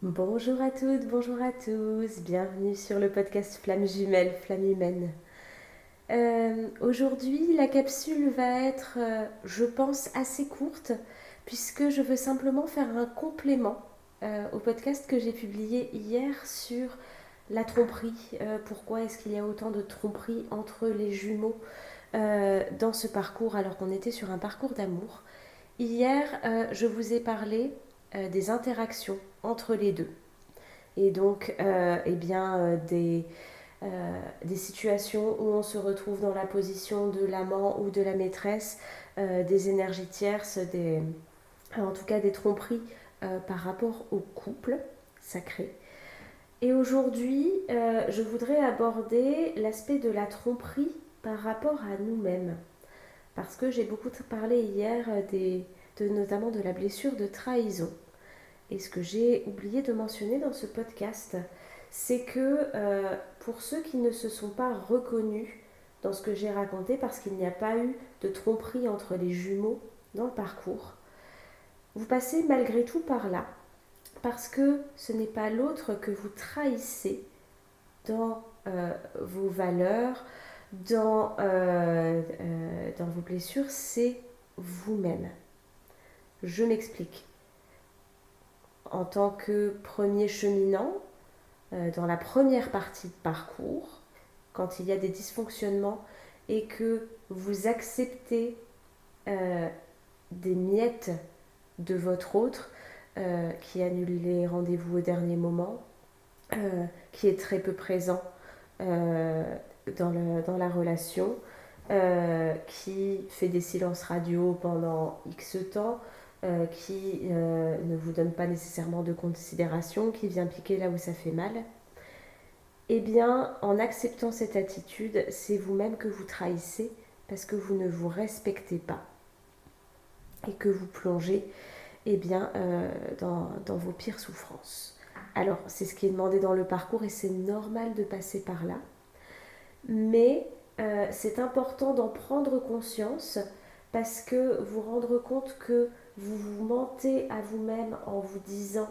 Bonjour à toutes, bonjour à tous, bienvenue sur le podcast Flamme Jumelle, Flamme Humaine. Aujourd'hui, la capsule va être, je pense, assez courte, puisque je veux simplement faire un complément au podcast que j'ai publié hier sur la tromperie. Pourquoi est-ce qu'il y a autant de tromperie entre les jumeaux dans ce parcours alors qu'on était sur un parcours d'amour. Hier, je vous ai parlé des interactions entre les deux et donc des situations où on se retrouve dans la position de l'amant ou de la maîtresse, des énergies tierces, en tout cas des tromperies par rapport au couple sacré. Et aujourd'hui, je voudrais aborder l'aspect de la tromperie par rapport à nous-mêmes. Parce que j'ai beaucoup parlé hier notamment de la blessure de trahison. Et ce que j'ai oublié de mentionner dans ce podcast, c'est que pour ceux qui ne se sont pas reconnus dans ce que j'ai raconté, parce qu'il n'y a pas eu de tromperie entre les jumeaux dans le parcours, vous passez malgré tout par là, parce que ce n'est pas l'autre que vous trahissez dans vos valeurs, dans vos blessures, c'est vous-même. Je m'explique. En tant que premier cheminant, dans la première partie de parcours, quand il y a des dysfonctionnements et que vous acceptez euh, des miettes de votre autre qui annule les rendez-vous au dernier moment, qui est très peu présent euh, dans la relation, qui fait des silences radio pendant X temps, qui ne vous donne pas nécessairement de considération, qui vient piquer là où ça fait mal. Eh bien, en acceptant cette attitude, c'est vous-même que vous trahissez parce que vous ne vous respectez pas et que vous plongez dans vos pires souffrances. Alors, c'est ce qui est demandé dans le parcours et c'est normal de passer par là. Mais c'est important d'en prendre conscience parce que vous rendre compte que vous vous mentez à vous-même en vous disant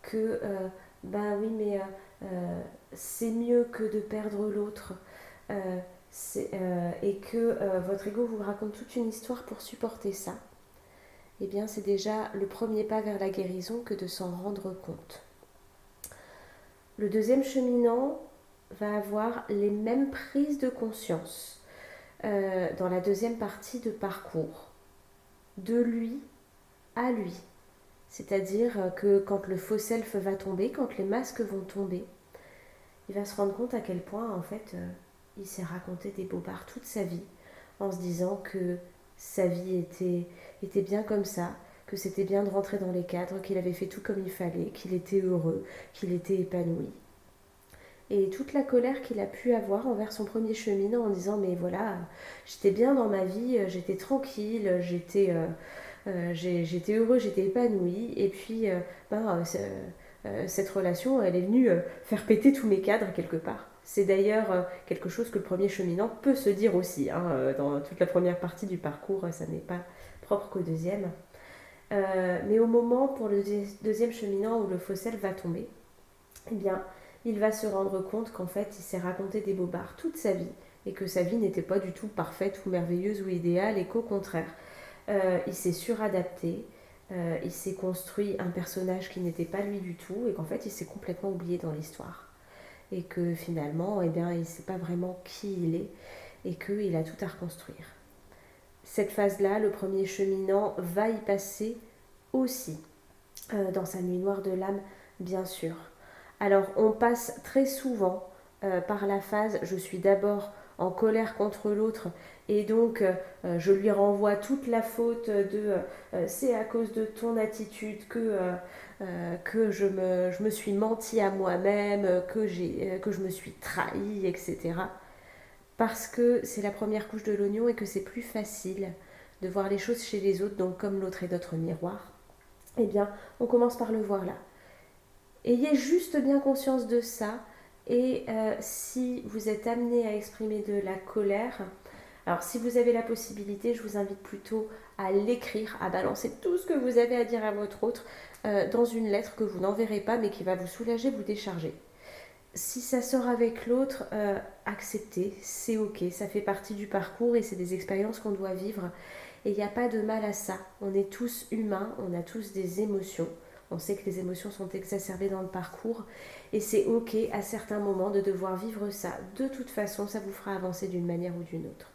que ben oui mais c'est mieux que de perdre l'autre euh, et que votre ego vous raconte toute une histoire pour supporter ça. Eh bien c'est déjà le premier pas vers la guérison que de s'en rendre compte. Le deuxième cheminant va avoir les mêmes prises de conscience dans la deuxième partie de parcours, de lui à lui. C'est-à-dire que quand le faux self va tomber, quand les masques vont tomber, il va se rendre compte à quel point, en fait, il s'est raconté des bobards toute sa vie, en se disant que sa vie était bien comme ça, que c'était bien de rentrer dans les cadres, qu'il avait fait tout comme il fallait, qu'il était heureux, qu'il était épanoui. Et toute la colère qu'il a pu avoir envers son premier cheminant en disant mais voilà, j'étais bien dans ma vie, j'étais tranquille, j'étais heureux, j'étais épanoui, et puis cette relation, elle est venue faire péter tous mes cadres quelque part. C'est d'ailleurs quelque chose que le premier cheminant peut se dire aussi, hein, dans toute la première partie du parcours, ça n'est pas propre qu'au deuxième. Mais au moment pour le deuxième cheminant où le fossile va tomber, eh bien, il va se rendre compte qu'en fait, il s'est raconté des bobards toute sa vie et que sa vie n'était pas du tout parfaite ou merveilleuse ou idéale et qu'au contraire, il s'est suradapté, il s'est construit un personnage qui n'était pas lui du tout et qu'en fait, il s'est complètement oublié dans l'histoire. Et que finalement, eh bien, il ne sait pas vraiment qui il est et qu'il a tout à reconstruire. Cette phase-là, le premier cheminant va y passer aussi, dans sa nuit noire de l'âme, bien sûr. Alors, on passe très souvent par la phase je suis d'abord en colère contre l'autre et donc je lui renvoie toute la faute de c'est à cause de ton attitude que je me suis menti à moi-même, que je me suis trahi, etc. Parce que c'est la première couche de l'oignon et que c'est plus facile de voir les choses chez les autres, donc comme l'autre est notre miroir, eh bien, on commence par le voir là. Ayez juste bien conscience de ça et si vous êtes amené à exprimer de la colère, Alors si vous avez la possibilité, je vous invite plutôt à l'écrire, à balancer tout ce que vous avez à dire à votre autre dans une lettre que vous n'enverrez pas mais qui va vous soulager, vous décharger. Si ça sort avec l'autre, acceptez, c'est ok, ça fait partie du parcours et c'est des expériences qu'on doit vivre. Et il n'y a pas de mal à ça. On est tous humains, on a tous des émotions. On sait que les émotions sont exacerbées dans le parcours et c'est ok à certains moments de devoir vivre ça. De toute façon, ça vous fera avancer d'une manière ou d'une autre.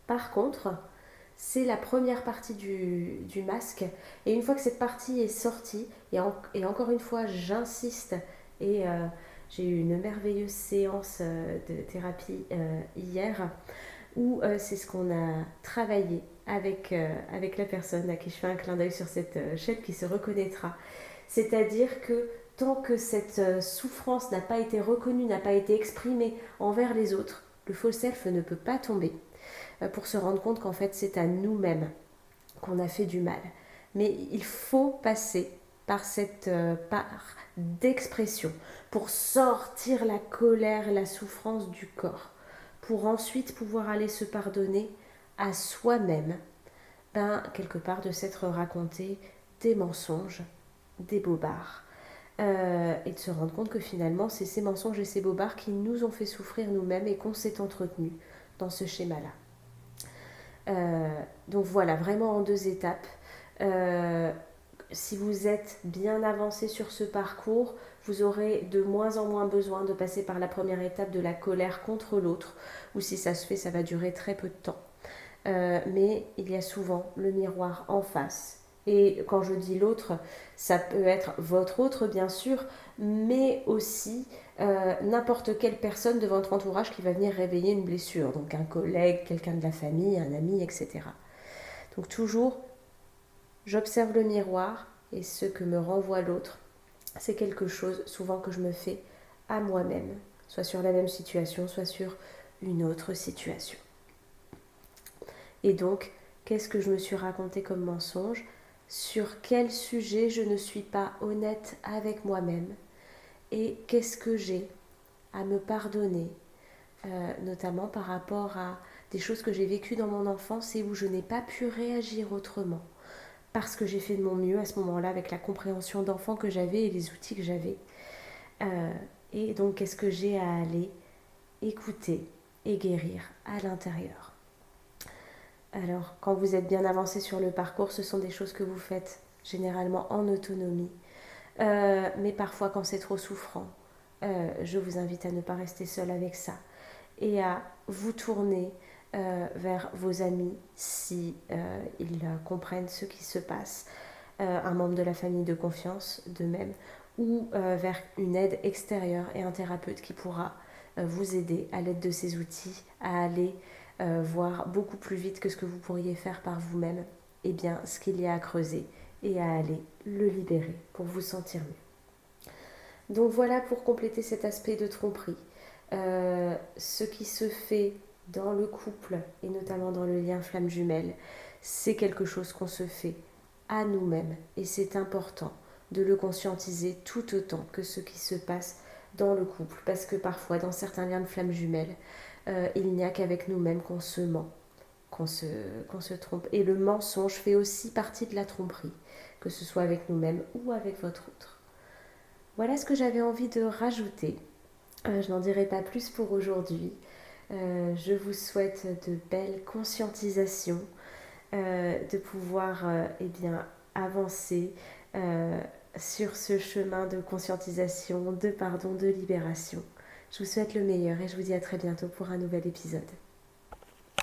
Par contre, c'est la première partie du masque. Et une fois que cette partie est sortie, et encore une fois, j'insiste, et j'ai eu une merveilleuse séance de thérapie hier, où c'est ce qu'on a travaillé avec la personne à qui je fais un clin d'œil sur cette chaîne qui se reconnaîtra. C'est-à-dire que tant que cette souffrance n'a pas été reconnue, n'a pas été exprimée envers les autres, le faux self ne peut pas tomber pour se rendre compte qu'en fait c'est à nous-mêmes qu'on a fait du mal. Mais il faut passer par cette part d'expression pour sortir la colère et la souffrance du corps, pour ensuite pouvoir aller se pardonner à soi-même, quelque part de s'être raconté des mensonges, des bobards. Et de se rendre compte que finalement c'est ces mensonges et ces bobards qui nous ont fait souffrir nous-mêmes et qu'on s'est entretenu dans ce schéma-là. Donc voilà, vraiment en 2 étapes. Si vous êtes bien avancé sur ce parcours, vous aurez de moins en moins besoin de passer par la première étape de la colère contre l'autre, ou si ça se fait, ça va durer très peu de temps. Mais il y a souvent le miroir en face. Et quand je dis l'autre, ça peut être votre autre, bien sûr, mais aussi n'importe quelle personne de votre entourage qui va venir réveiller une blessure. Donc un collègue, quelqu'un de la famille, un ami, etc. Donc toujours, j'observe le miroir et ce que me renvoie l'autre, c'est quelque chose souvent que je me fais à moi-même, soit sur la même situation, soit sur une autre situation. Et donc, qu'est-ce que je me suis raconté comme mensonge? Sur quel sujet je ne suis pas honnête avec moi-même? Et qu'est-ce que j'ai à me pardonner, notamment par rapport à des choses que j'ai vécues dans mon enfance et où je n'ai pas pu réagir autrement, parce que j'ai fait de mon mieux à ce moment-là avec la compréhension d'enfant que j'avais et les outils que j'avais. Et donc, qu'est-ce que j'ai à aller écouter et guérir à l'intérieur? Alors, quand vous êtes bien avancé sur le parcours, ce sont des choses que vous faites généralement en autonomie. Mais parfois, quand c'est trop souffrant, je vous invite à ne pas rester seul avec ça et à vous tourner vers vos amis si ils comprennent ce qui se passe, un membre de la famille de confiance de même, ou vers une aide extérieure et un thérapeute qui pourra vous aider à l'aide de ces outils à aller voir beaucoup plus vite que ce que vous pourriez faire par vous-même, et bien ce qu'il y a à creuser et à aller le libérer pour vous sentir mieux. Donc voilà pour compléter cet aspect de tromperie. Ce qui se fait dans le couple et notamment dans le lien flamme jumelle, c'est quelque chose qu'on se fait à nous-mêmes et c'est important de le conscientiser tout autant que ce qui se passe dans le couple, parce que parfois dans certains liens de flamme jumelle, il n'y a qu'avec nous-mêmes qu'on se ment, qu'on se trompe. Et le mensonge fait aussi partie de la tromperie, que ce soit avec nous-mêmes ou avec votre autre. Voilà ce que j'avais envie de rajouter. Je n'en dirai pas plus pour aujourd'hui. Je vous souhaite de belles conscientisations, de pouvoir avancer sur ce chemin de conscientisation, de pardon, de libération. Je vous souhaite le meilleur et je vous dis à très bientôt pour un nouvel épisode.